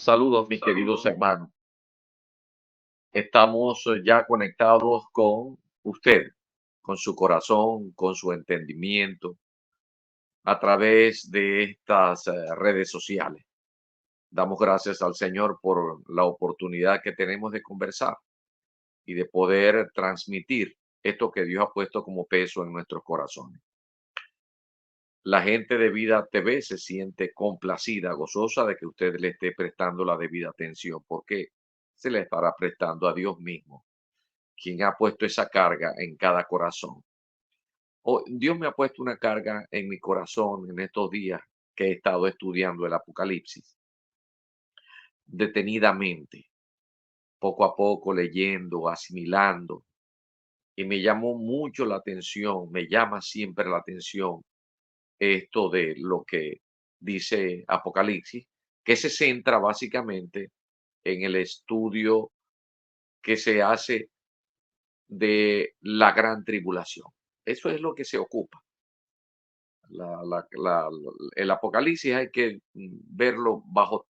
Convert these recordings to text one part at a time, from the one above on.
Saludos, mis queridos hermanos. Estamos ya conectados con usted, con su corazón, con su entendimiento, a través de estas redes sociales. Damos gracias al Señor por la oportunidad que tenemos de conversar y de poder transmitir esto que Dios ha puesto como peso en nuestros corazones. La gente de Vida TV se siente complacida, gozosa de que usted le esté prestando la debida atención, porque se le estará prestando a Dios mismo, quien ha puesto esa carga en cada corazón. Dios me ha puesto una carga en mi corazón en estos días que he estado estudiando el Apocalipsis detenidamente, poco a poco leyendo, asimilando, y me llamó mucho la atención, me llama siempre la atención esto de lo que dice Apocalipsis, que se centra básicamente en el estudio que se hace de la gran tribulación. Eso es lo que se ocupa. El Apocalipsis hay que verlo bajo,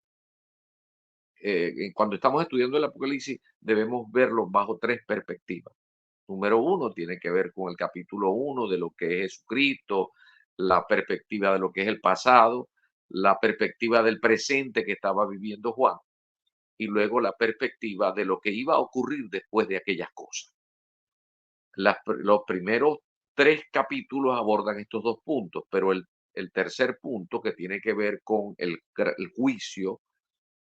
cuando estamos estudiando el Apocalipsis, debemos verlo bajo tres perspectivas. Número uno, tiene que ver con el capítulo uno de lo que es Jesucristo, la perspectiva de lo que es el pasado, la perspectiva del presente que estaba viviendo Juan, y luego la perspectiva de lo que iba a ocurrir después de aquellas cosas. Los primeros tres capítulos abordan estos dos puntos, pero el tercer punto, que tiene que ver con el juicio,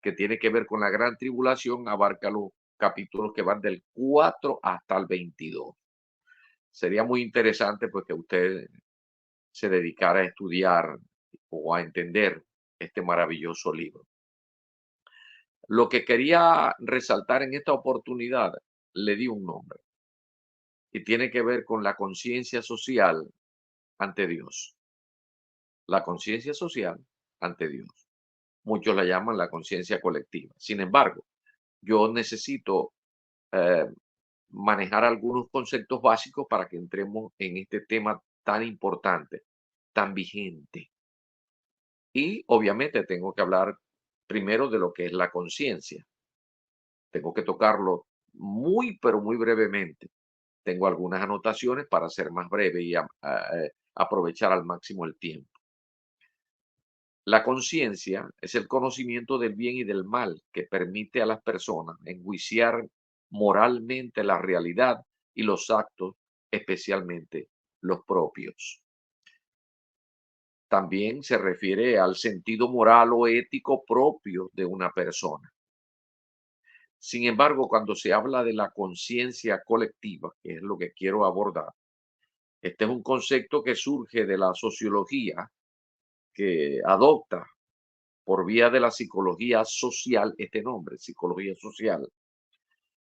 que tiene que ver con la gran tribulación, abarca los capítulos que van del 4 hasta el 22. Sería muy interesante pues que usted se dedicara a estudiar o a entender este maravilloso libro. Lo que quería resaltar en esta oportunidad, le di un nombre y tiene que ver con la conciencia social ante Dios. La conciencia social ante Dios. Muchos la llaman la conciencia colectiva. Sin embargo, yo necesito eh, manejar algunos conceptos básicos para que entremos en este tema tan importante, tan vigente. Y obviamente tengo que hablar primero de lo que es la conciencia. Tengo que tocarlo muy, pero muy brevemente. Tengo algunas anotaciones para ser más breve y aprovechar al máximo el tiempo. La conciencia es el conocimiento del bien y del mal que permite a las personas enjuiciar moralmente la realidad y los actos, especialmente los propios. También se refiere al sentido moral o ético propio de una persona. Sin embargo, cuando se habla de la conciencia colectiva, que es lo que quiero abordar, este es un concepto que surge de la sociología, que adopta por vía de la psicología social este nombre, psicología social,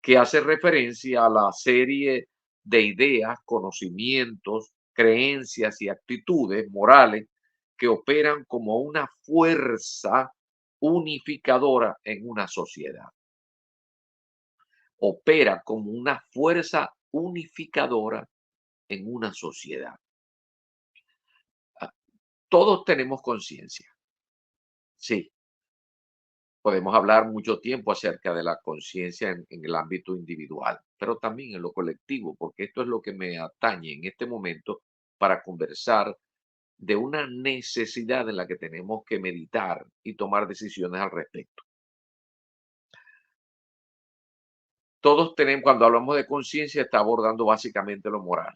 que hace referencia a la serie de ideas, conocimientos, creencias y actitudes morales que operan como una fuerza unificadora en una sociedad. Opera como una fuerza unificadora en una sociedad. Ah, Todos tenemos conciencia, sí. Podemos hablar mucho tiempo acerca de la conciencia en el ámbito individual, pero también en lo colectivo, porque esto es lo que me atañe en este momento para conversar de una necesidad en la que tenemos que meditar y tomar decisiones al respecto. Todos tenemos, cuando hablamos de conciencia, está abordando básicamente lo moral,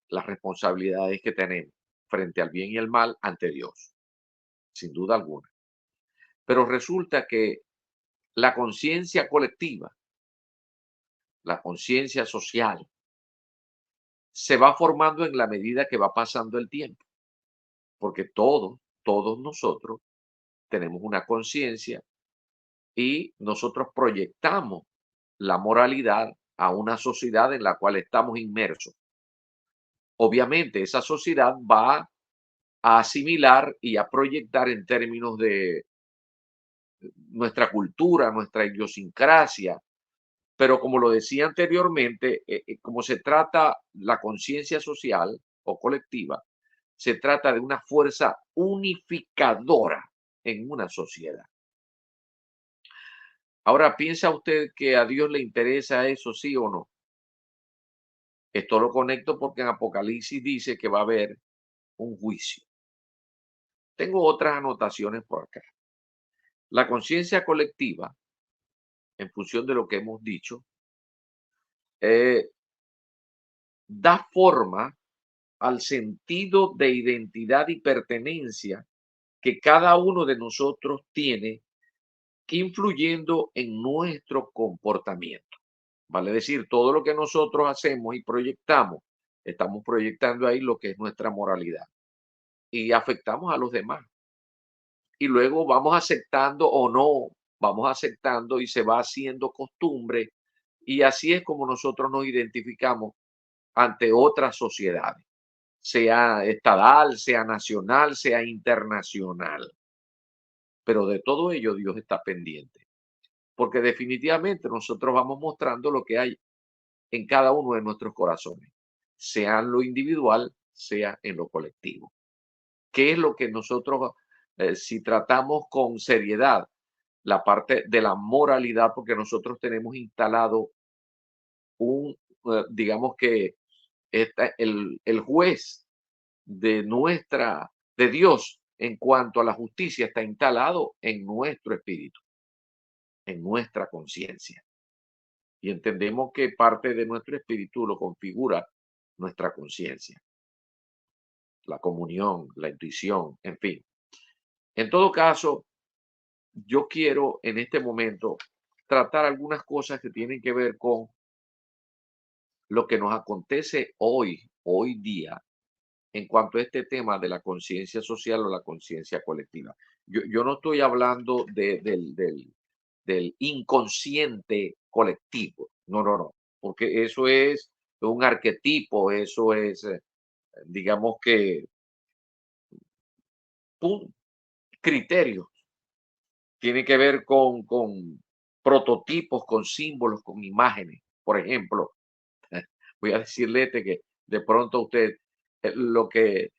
las responsabilidades que tenemos frente al bien y el mal ante Dios, sin duda alguna. Pero resulta que la conciencia colectiva, la conciencia social, se va formando en la medida que va pasando el tiempo, porque todos nosotros tenemos una conciencia y nosotros proyectamos la moralidad a una sociedad en la cual estamos inmersos. Obviamente, esa sociedad va a asimilar y a proyectar en términos de nuestra cultura, nuestra idiosincrasia, pero como lo decía anteriormente, como se trata la conciencia social o colectiva, se trata de una fuerza unificadora en una sociedad. Ahora, ¿piensa usted que a Dios le interesa eso, sí o no? Esto lo conecto porque en Apocalipsis dice que va a haber un juicio. Tengo otras anotaciones por acá. La conciencia colectiva, en función de lo que hemos dicho, eh, da forma al sentido de identidad y pertenencia que cada uno de nosotros tiene, que influyendo en nuestro comportamiento. Vale decir, todo lo que nosotros hacemos y proyectamos, estamos proyectando ahí lo que es nuestra moralidad y afectamos a los demás. Y luego vamos aceptando o no, vamos aceptando y se va haciendo costumbre. Y así es como nosotros nos identificamos ante otras sociedades, sea estatal, sea nacional, sea internacional. Pero de todo ello Dios está pendiente, porque definitivamente nosotros vamos mostrando lo que hay en cada uno de nuestros corazones, sea en lo individual, sea en lo colectivo. ¿Qué es lo que nosotros, si tratamos con seriedad la parte de la moralidad, porque nosotros tenemos instalado un, digamos que el juez de de Dios en cuanto a la justicia está instalado en nuestro espíritu, en nuestra conciencia. Y entendemos que parte de nuestro espíritu lo configura nuestra conciencia, la comunión, la intuición, en fin. En todo caso, yo quiero en este momento tratar algunas cosas que tienen que ver con lo que nos acontece hoy día, en cuanto a este tema de la conciencia social o la conciencia colectiva. Yo no estoy hablando del inconsciente colectivo, no, no, no, porque eso es un arquetipo, eso es, digamos que, un criterio, tiene que ver con prototipos, con símbolos, con imágenes. Por ejemplo, voy a decirle que de pronto usted lo que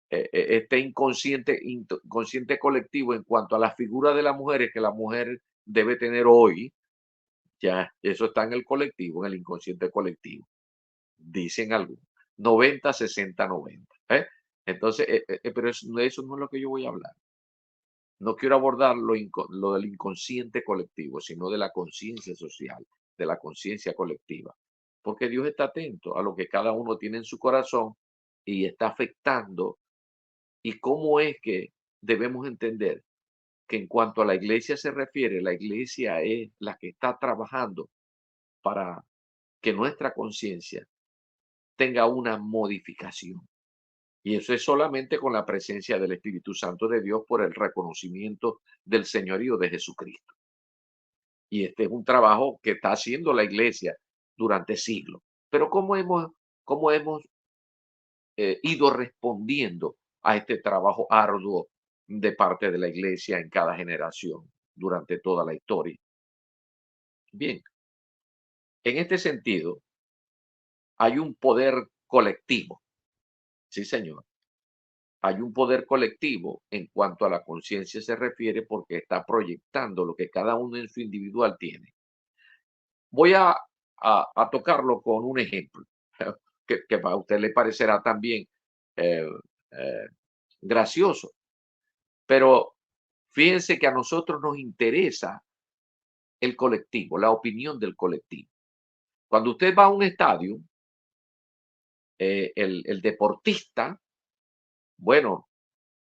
este inconsciente colectivo en cuanto a la figura de la mujer es que la mujer debe tener hoy, ya eso está en el colectivo, en el inconsciente colectivo, dicen algunos, 90, 60, 90. Entonces, pero eso no es lo que yo voy a hablar. No quiero abordar lo del inconsciente colectivo, sino de la conciencia social, de la conciencia colectiva. Porque Dios está atento a lo que cada uno tiene en su corazón y está afectando. Y cómo es que debemos entender que en cuanto a la iglesia se refiere, la iglesia es la que está trabajando para que nuestra conciencia tenga una modificación. Y eso es solamente con la presencia del Espíritu Santo de Dios por el reconocimiento del señorío de Jesucristo. Y este es un trabajo que está haciendo la iglesia durante siglos. Pero cómo hemos ido respondiendo a este trabajo arduo de parte de la iglesia en cada generación durante toda la historia? Bien, en este sentido, hay un poder colectivo. Sí, señor. Hay un poder colectivo en cuanto a la conciencia se refiere porque está proyectando lo que cada uno en su individual tiene. Voy a tocarlo con un ejemplo que a usted le parecerá también eh, eh, gracioso, pero fíjense que a nosotros nos interesa el colectivo, la opinión del colectivo. Cuando usted va a un estadio, el deportista, bueno,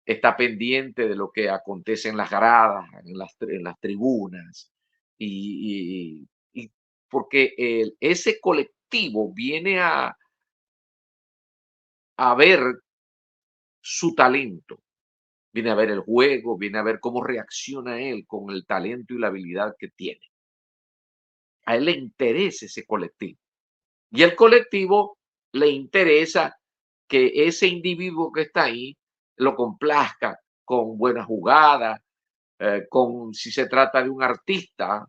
está pendiente de lo que acontece en las gradas, en las tribunas, y porque ese colectivo viene a ver su talento, viene a ver el juego, viene a ver cómo reacciona él con el talento y la habilidad que tiene. A él le interesa ese colectivo. Y el colectivo le interesa que ese individuo que está ahí lo complazca con buena jugada, con si se trata de un artista,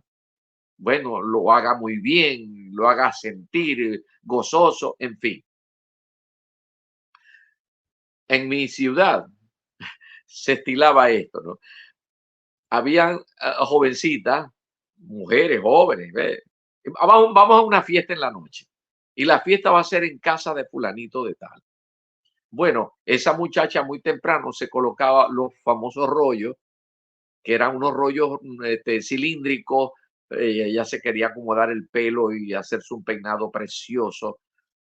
bueno, lo haga muy bien, lo haga sentir gozoso, en fin. En mi ciudad se estilaba esto, ¿no? Habían jovencitas mujeres, jóvenes, ¿ve? Vamos a una fiesta en la noche y la fiesta va a ser en casa de fulanito de tal. Bueno, esa muchacha muy temprano se colocaba los famosos rollos, que eran unos rollos cilíndricos. Ella se quería acomodar el pelo y hacerse un peinado precioso.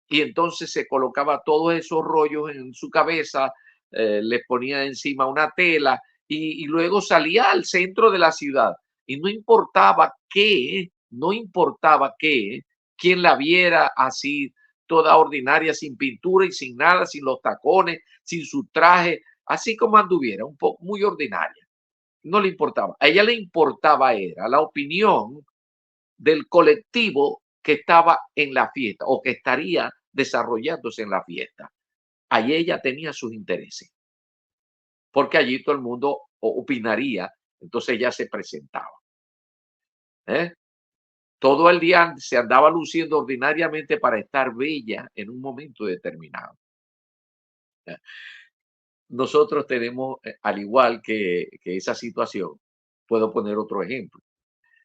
Y entonces se colocaba todos esos rollos en su cabeza, le ponía encima una tela y luego salía al centro de la ciudad. Y no importaba qué, quien la viera así, toda ordinaria, sin pintura y sin nada, sin los tacones, sin su traje, así como anduviera, un poco muy ordinaria. No le importaba. A ella le importaba era la opinión del colectivo que estaba en la fiesta o que estaría desarrollándose en la fiesta. Ahí ella tenía sus intereses, porque allí todo el mundo opinaría, entonces ella se presentaba. ¿Eh? Todo el día se andaba luciendo ordinariamente para estar bella en un momento determinado. ¿Eh? Nosotros tenemos, al igual que esa situación, puedo poner otro ejemplo.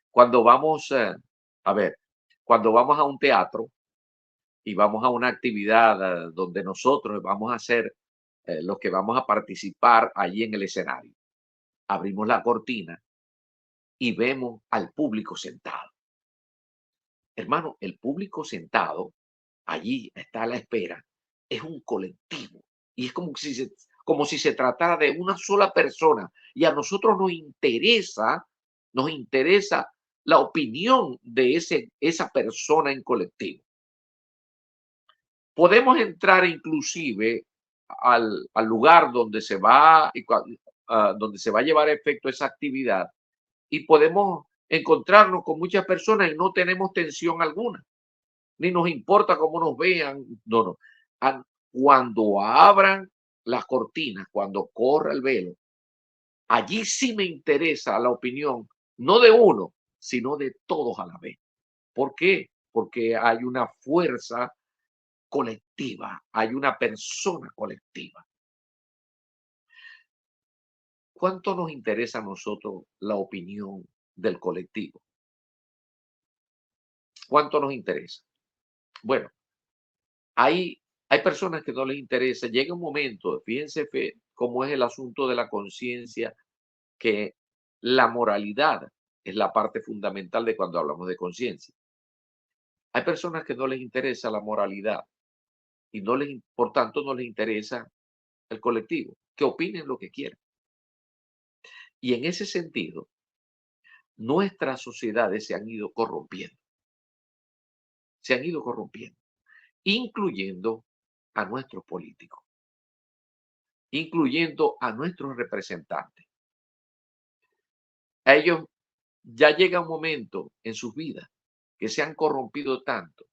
Cuando vamos, a ver, cuando vamos a un teatro y vamos a una actividad donde nosotros vamos a ser los que vamos a participar allí en el escenario, abrimos la cortina y vemos al público sentado. Hermano, el público sentado allí está a la espera, es un colectivo y es como si se tratara de una sola persona y a nosotros nos interesa la opinión de esa persona en colectivo. Podemos entrar inclusive al lugar donde se va donde se va a llevar a efecto esa actividad y podemos encontrarnos con muchas personas y no tenemos tensión alguna, ni nos importa cómo nos vean. No, no. Cuando abran las cortinas, cuando corra el velo, allí sí me interesa la opinión, no de uno, sino de todos a la vez. ¿Por qué? Porque hay una fuerza colectiva, hay una persona colectiva. ¿Cuánto nos interesa a nosotros la opinión del colectivo? ¿Cuánto nos interesa? Bueno, hay personas que no les interesa. Llega un momento, fíjense cómo es el asunto de la conciencia, que la moralidad es la parte fundamental de cuando hablamos de conciencia. Hay personas que no les interesa la moralidad y por tanto no les interesa el colectivo, que opinen lo que quieran. Y en ese sentido, nuestras sociedades se han ido corrompiendo, incluyendo a nuestros políticos, incluyendo a nuestros representantes. A ellos ya llega un momento en sus vidas que se han corrompido tanto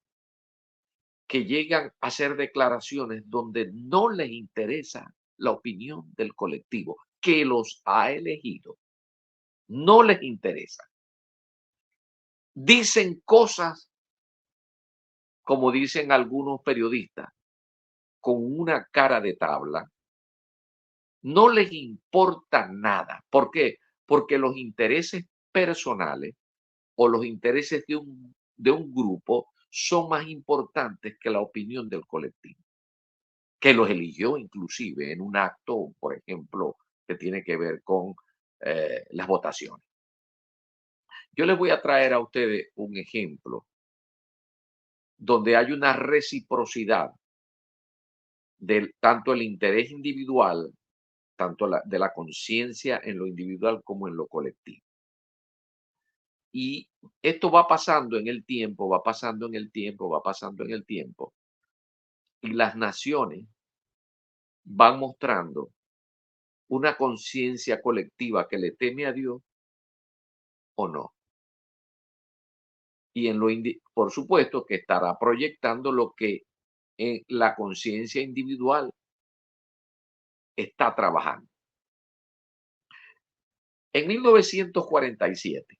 que llegan a hacer declaraciones donde no les interesa la opinión del colectivo que los ha elegido. No les interesa. Dicen cosas, como dicen algunos periodistas, con una cara de tabla. No les importa nada. ¿Por qué? Porque los intereses personales o los intereses de un grupo son más importantes que la opinión del colectivo, que los eligió inclusive en un acto, por ejemplo, que tiene que ver con las votaciones. Yo les voy a traer a ustedes un ejemplo donde hay una reciprocidad del tanto el interés individual, tanto de la conciencia en lo individual como en lo colectivo. Y esto va pasando en el tiempo, va pasando en el tiempo, va pasando en el tiempo. Y las naciones van mostrando una conciencia colectiva que le teme a Dios o no. Y por supuesto que estará proyectando lo que en la conciencia individual está trabajando. En 1947,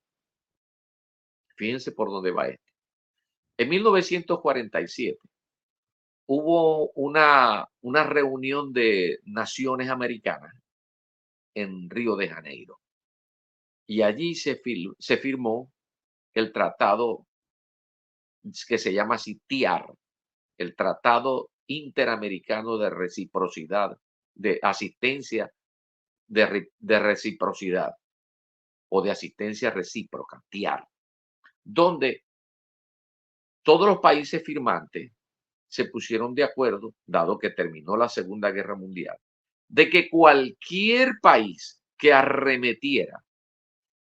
fíjense por dónde va esto. En 1947 hubo una reunión de naciones americanas en Río de Janeiro y allí se firmó el tratado que se llama así TIAR, el Tratado Interamericano de Reciprocidad, de asistencia de reciprocidad o de asistencia recíproca, TIAR, donde todos los países firmantes se pusieron de acuerdo, dado que terminó la Segunda Guerra Mundial, de que cualquier país que arremetiera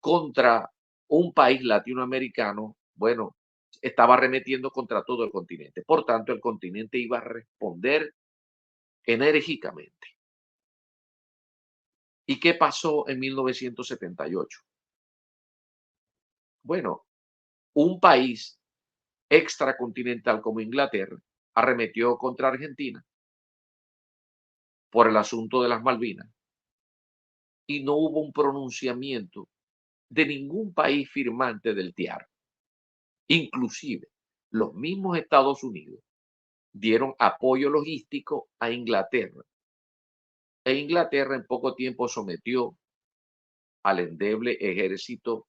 contra un país latinoamericano, bueno, estaba arremetiendo contra todo el continente. Por tanto, el continente iba a responder enérgicamente. ¿Y qué pasó en 1978? Bueno, un país extracontinental como Inglaterra arremetió contra Argentina por el asunto de las Malvinas y no hubo un pronunciamiento de ningún país firmante del TIAR. Inclusive, los mismos Estados Unidos dieron apoyo logístico a Inglaterra. E Inglaterra en poco tiempo sometió al endeble ejército,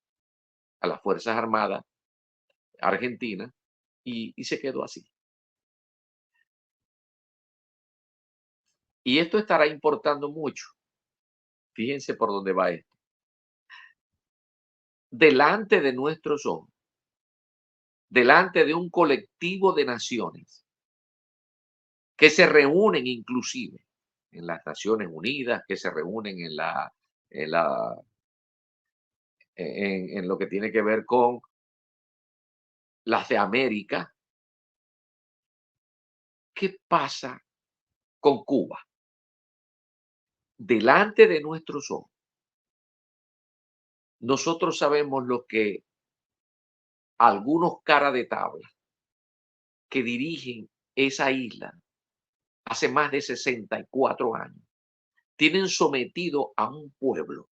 a las Fuerzas Armadas argentinas, y se quedó así. Y esto estará importando mucho. Fíjense por dónde va esto. Delante de nuestros ojos, delante de un colectivo de naciones que se reúnen inclusive en las Naciones Unidas, que se reúnen en, la, en lo que tiene que ver con las de América. ¿Qué pasa con Cuba? Delante de nuestros ojos, nosotros sabemos lo que algunos cara de tabla que dirigen esa isla hace más de 64 años tienen sometido a un pueblo,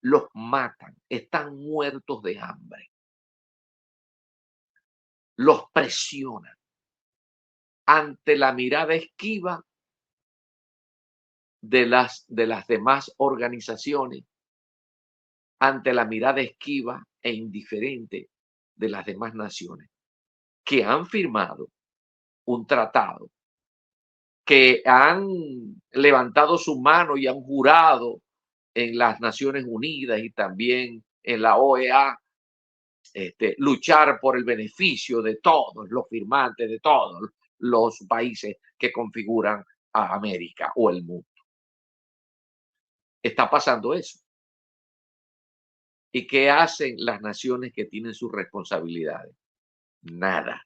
los matan, están muertos de hambre, los presionan ante la mirada esquiva de las demás organizaciones, ante la mirada esquiva e indiferente de las demás naciones que han firmado un tratado, que han levantado su mano y han jurado en las Naciones Unidas y también en la OEA, luchar por el beneficio de todos los firmantes, de todos los países que configuran a América o el mundo. Está pasando eso. ¿Y qué hacen las naciones que tienen sus responsabilidades? Nada.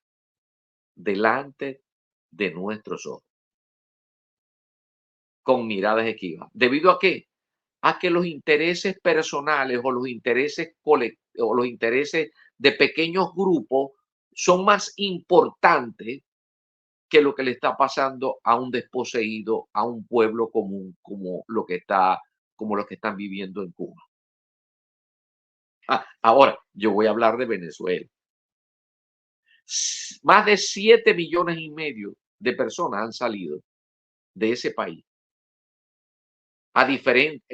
Delante de nuestros ojos, con miradas esquivas. ¿Debido a qué? A que los intereses personales o los intereses o los intereses de pequeños grupos son más importantes que lo que le está pasando a un desposeído, a un pueblo común como lo que están viviendo en Cuba. Ahora, yo voy a hablar de Venezuela. Más de 7,5 millones de personas han salido de ese país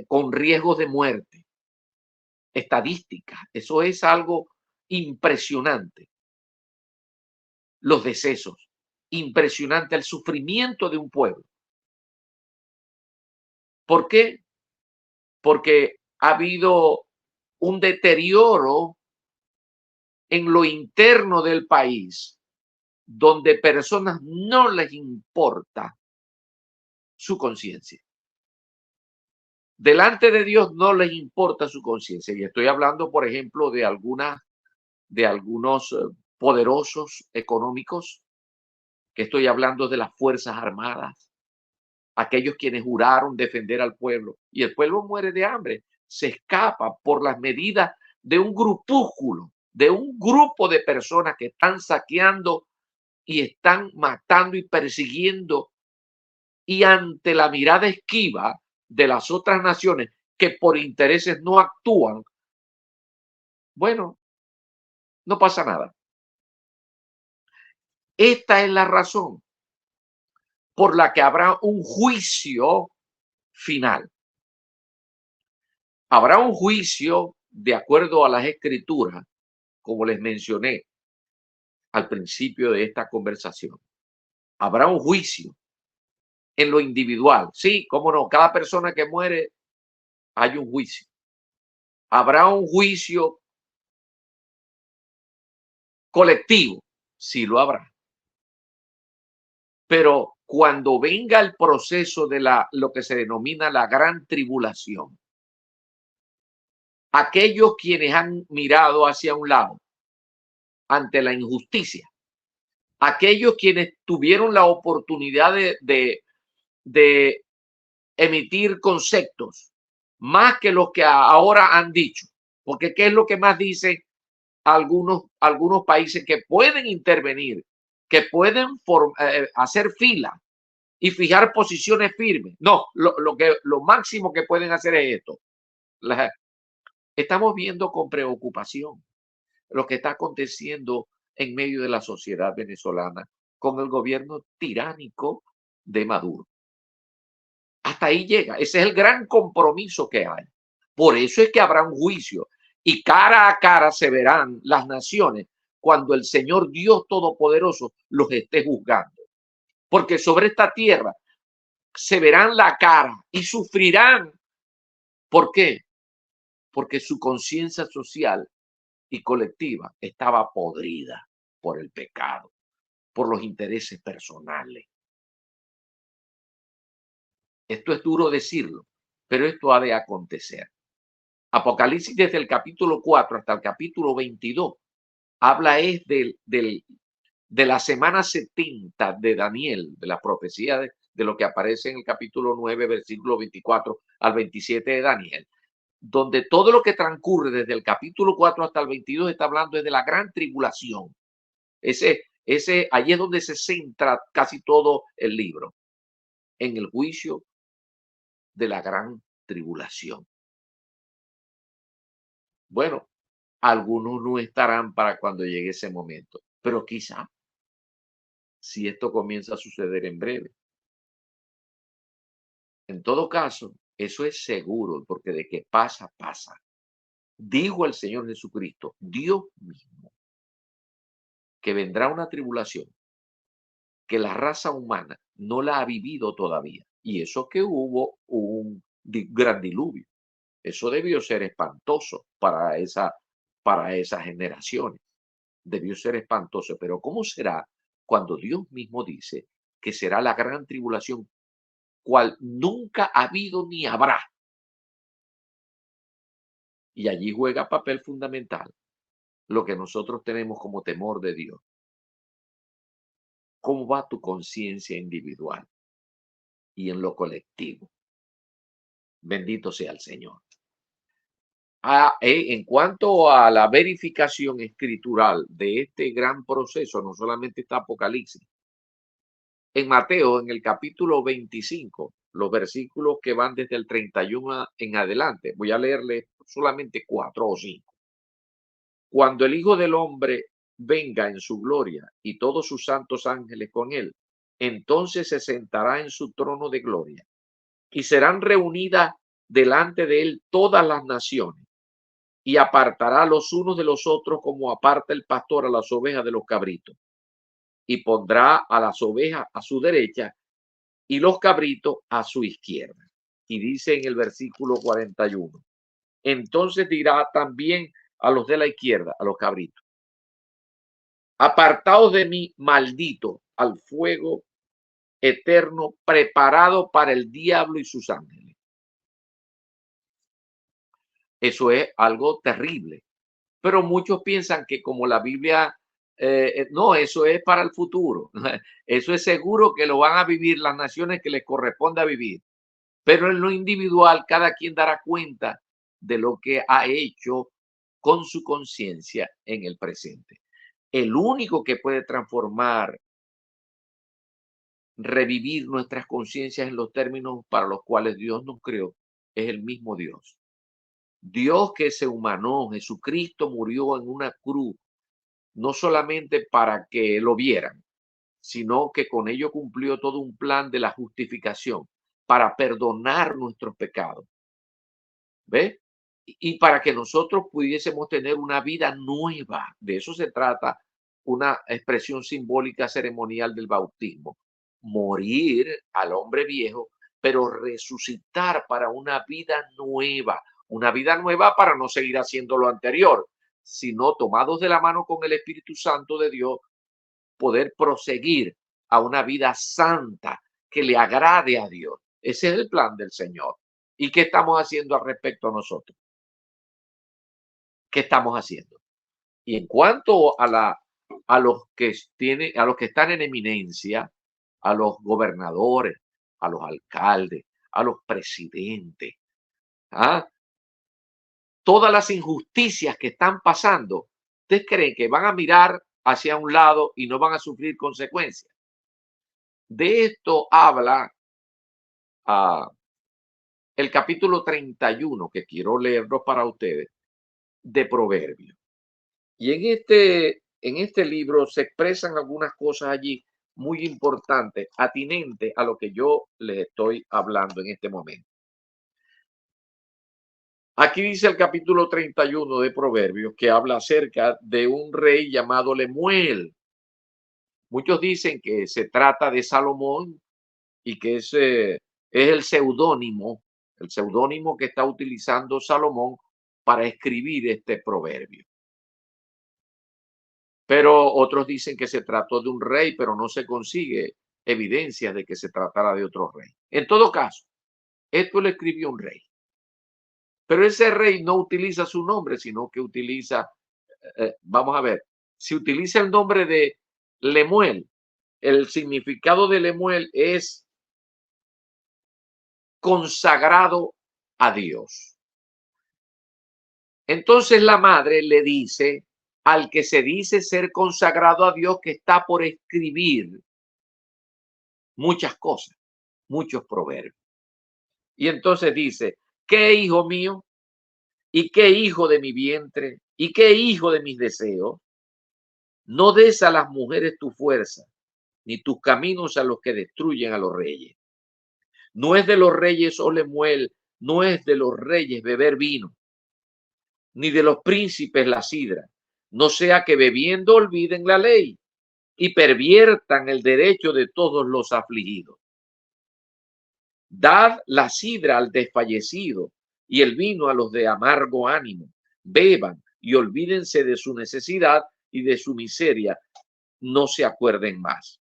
con riesgos de muerte. Estadísticas, eso es algo impresionante. Los decesos, impresionante el sufrimiento de un pueblo. ¿Por qué? Porque ha habido un deterioro en lo interno del país, donde personas no les importa su conciencia. Delante de Dios no les importa su conciencia. Y estoy hablando, por ejemplo, de algunos poderosos económicos, que estoy hablando de las Fuerzas Armadas, aquellos quienes juraron defender al pueblo, y el pueblo muere de hambre, se escapa por las medidas de un grupúsculo, de un grupo de personas que están saqueando y están matando y persiguiendo, y ante la mirada esquiva de las otras naciones que por intereses no actúan, bueno, no pasa nada. Esta es la razón por la que habrá un juicio final. Habrá un juicio de acuerdo a las escrituras como les mencioné al principio de esta conversación, habrá un juicio en lo individual. Sí, cómo no, cada persona que muere hay un juicio. Habrá un juicio colectivo, sí lo habrá. Pero cuando venga el proceso de lo que se denomina la gran tribulación, aquellos quienes han mirado hacia un lado ante la injusticia, aquellos quienes tuvieron la oportunidad de emitir conceptos más que los que ahora han dicho, porque ¿qué es lo que más dicen algunos países que pueden intervenir, que pueden hacer fila y fijar posiciones firmes? No, lo máximo que pueden hacer es esto. Estamos viendo con preocupación lo que está aconteciendo en medio de la sociedad venezolana con el gobierno tiránico de Maduro. Hasta ahí llega. Ese es el gran compromiso que hay. Por eso es que habrá un juicio y cara a cara se verán las naciones cuando el Señor Dios Todopoderoso los esté juzgando. Porque sobre esta tierra se verán la cara y sufrirán. ¿Por qué? Porque su conciencia social y colectiva estaba podrida por el pecado, por los intereses personales. Esto es duro decirlo, pero esto ha de acontecer. Apocalipsis desde el capítulo 4 hasta el capítulo 22 habla es de la semana 70 de Daniel, de la profecía de lo que aparece en el capítulo 9, versículo 24 al 27 de Daniel, donde todo lo que transcurre desde el capítulo 4 hasta el 22 está hablando de la gran tribulación. Allí es donde se centra casi todo el libro, en el juicio de la gran tribulación. Bueno, algunos no estarán para cuando llegue ese momento, pero quizá si esto comienza a suceder en breve. En todo caso, eso es seguro, porque de que pasa, pasa. Dijo el Señor Jesucristo, Dios mismo, que vendrá una tribulación que la raza humana no la ha vivido todavía. Y eso que hubo un gran diluvio. Eso debió ser espantoso para esas generaciones. Debió ser espantoso. Pero ¿cómo será cuando Dios mismo dice que será la gran tribulación, cual nunca ha habido ni habrá? Y allí juega papel fundamental lo que nosotros tenemos como temor de Dios. ¿Cómo va tu conciencia individual y en lo colectivo? Bendito sea el Señor. En cuanto a la verificación escritural de este gran proceso, no solamente está Apocalipsis. En Mateo, en el capítulo 25, los versículos que van desde el 31 en adelante, voy a leerle solamente 4 o 5. Cuando el Hijo del Hombre venga en su gloria y todos sus santos ángeles con él, entonces se sentará en su trono de gloria y serán reunidas delante de él todas las naciones y apartará los unos de los otros como aparta el pastor a las ovejas de los cabritos y pondrá a las ovejas a su derecha y los cabritos a su izquierda. Y dice en el versículo 41, entonces dirá también a los de la izquierda, a los cabritos, apartaos de mí, maldito, al fuego eterno preparado para el diablo y sus ángeles. Eso es algo terrible. Pero muchos piensan que como la Biblia, no, eso es para el futuro. Eso es seguro que lo van a vivir las naciones que les corresponda vivir. Pero en lo individual, cada quien dará cuenta de lo que ha hecho con su conciencia en el presente. El único que puede transformar, revivir nuestras conciencias en los términos para los cuales Dios nos creó, es el mismo Dios. Dios que se humanó, Jesucristo murió en una cruz, no solamente para que lo vieran, sino que con ello cumplió todo un plan de la justificación para perdonar nuestros pecados. ¿Ve? y para que nosotros pudiésemos tener una vida nueva. De eso se trata una expresión simbólica ceremonial del bautismo. Morir al hombre viejo, pero resucitar para una vida nueva para no seguir haciendo lo anterior, sino tomados de la mano con el Espíritu Santo de Dios, poder proseguir a una vida santa que le agrade a Dios. Ese es el plan del Señor. ¿Y qué estamos haciendo al respecto nosotros? ¿Qué estamos haciendo? Y en cuanto a los que a los que están en eminencia, a los gobernadores, a los alcaldes, a los presidentes, ¿ah? Todas las injusticias que están pasando, ¿ustedes creen que van a mirar hacia un lado y no van a sufrir consecuencias? De esto habla el capítulo 31, que quiero leerlo para ustedes, de Proverbios. Y en este libro se expresan algunas cosas allí muy importantes, atinentes a lo que yo les estoy hablando en este momento. Aquí dice el capítulo 31 de Proverbios que habla acerca de un rey llamado Lemuel. Muchos dicen que se trata de Salomón y que es el seudónimo que está utilizando Salomón para escribir este proverbio. Pero otros dicen que se trató de un rey, pero no se consigue evidencia de que se tratara de otro rey. En todo caso, esto lo escribió un rey. Pero ese rey no utiliza su nombre, sino que utiliza, vamos a ver, si utiliza el nombre de Lemuel, el significado de Lemuel es consagrado a Dios. Entonces la madre le dice al que se dice ser consagrado a Dios que está por escribir muchas cosas, muchos proverbios. Y entonces dice, ¿qué hijo mío? ¿Y qué hijo de mi vientre? ¿Y qué hijo de mis deseos? No des a las mujeres tu fuerza, ni tus caminos a los que destruyen a los reyes. No es de los reyes, oh Lemuel, no es de los reyes beber vino, ni de los príncipes la sidra, no sea que bebiendo olviden la ley y perviertan el derecho de todos los afligidos. Dad la sidra al desfallecido y el vino a los de amargo ánimo. Beban y olvídense de su necesidad y de su miseria. No se acuerden más.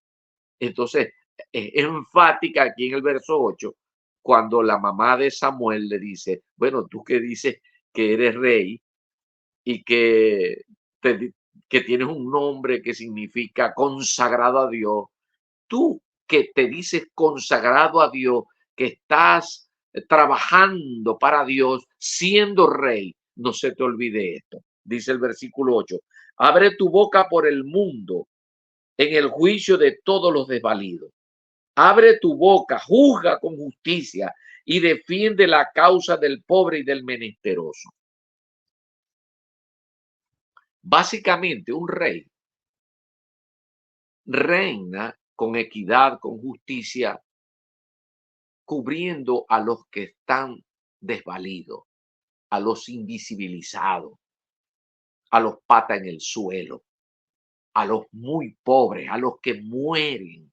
Entonces, es enfática aquí en el verso 8, cuando la mamá de Samuel le dice, bueno, tú que dices que eres rey y te, que tienes un nombre que significa consagrado a Dios, tú que te dices consagrado a Dios, que estás trabajando para Dios, siendo rey, no se te olvide esto. Dice el versículo 8, abre tu boca por el mundo en el juicio de todos los desvalidos. Abre tu boca, juzga con justicia y defiende la causa del pobre y del menesteroso. Básicamente, un rey reina con equidad, con justicia, cubriendo a los que están desvalidos, a los invisibilizados, a los patas en el suelo, a los muy pobres, a los que mueren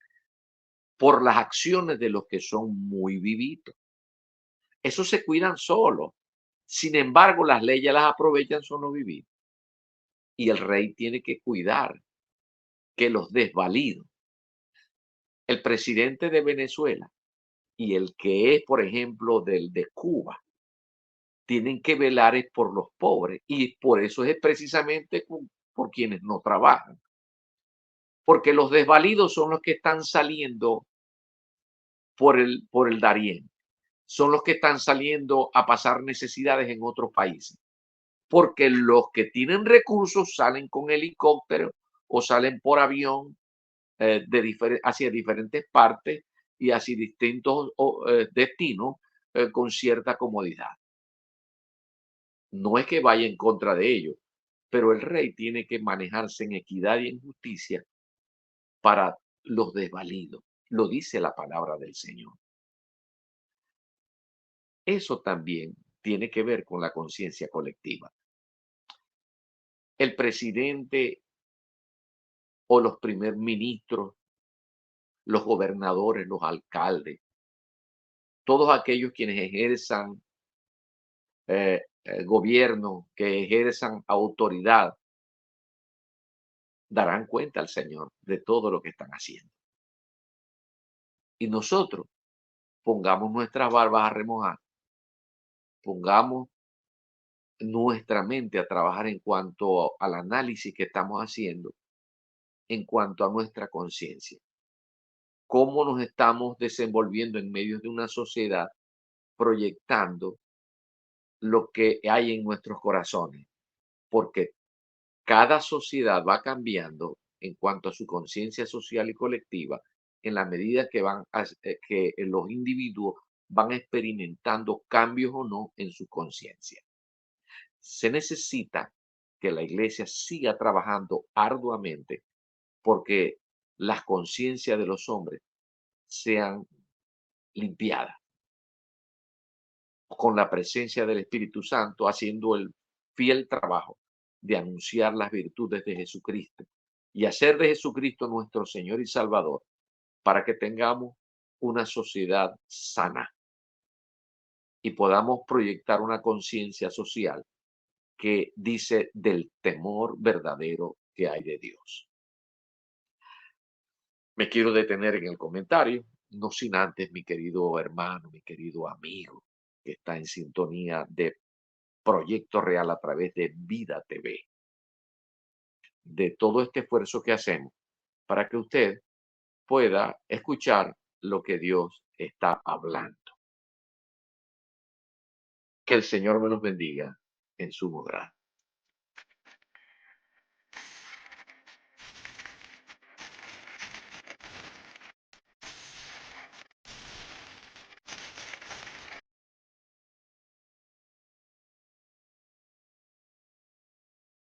por las acciones de los que son muy vivitos. Esos se cuidan solos. Sin embargo, las leyes las aprovechan son los vividos. Y el rey tiene que cuidar que los desvalidos, el presidente de Venezuela y el que es, por ejemplo, de Cuba, tienen que velar es por los pobres y por eso es precisamente por quienes no trabajan. Porque los desvalidos son los que están saliendo por el Darién, son los que están saliendo a pasar necesidades en otros países. Porque los que tienen recursos salen con helicóptero o salen por avión hacia diferentes partes y hacia distintos destinos con cierta comodidad. No es que vaya en contra de ellos, pero el rey tiene que manejarse en equidad y en justicia para los desvalidos. Lo dice la palabra del Señor. Eso también tiene que ver con la conciencia colectiva. El presidente o los primer ministros, los gobernadores, los alcaldes, todos aquellos quienes ejerzan gobierno, que ejerzan autoridad, darán cuenta al Señor de todo lo que están haciendo. Y nosotros pongamos nuestras barbas a remojar, pongamos nuestra mente a trabajar en cuanto al análisis que estamos haciendo, en cuanto a nuestra conciencia. Cómo nos estamos desenvolviendo en medio de una sociedad proyectando lo que hay en nuestros corazones, porque cada sociedad va cambiando en cuanto a su conciencia social y colectiva en la medida que que los individuos van experimentando cambios o no en su conciencia. Se necesita que la iglesia siga trabajando arduamente porque las conciencias de los hombres sean limpiadas con la presencia del Espíritu Santo, haciendo el fiel trabajo de anunciar las virtudes de Jesucristo y hacer de Jesucristo nuestro Señor y Salvador para que tengamos una sociedad sana y podamos proyectar una conciencia social que dice del temor verdadero que hay de Dios. Me quiero detener en el comentario, no sin antes, mi querido hermano, mi querido amigo, que está en sintonía de Proyecto Real a través de Vida TV, de todo este esfuerzo que hacemos para que usted pueda escuchar lo que Dios está hablando. Que el Señor me los bendiga en su grado.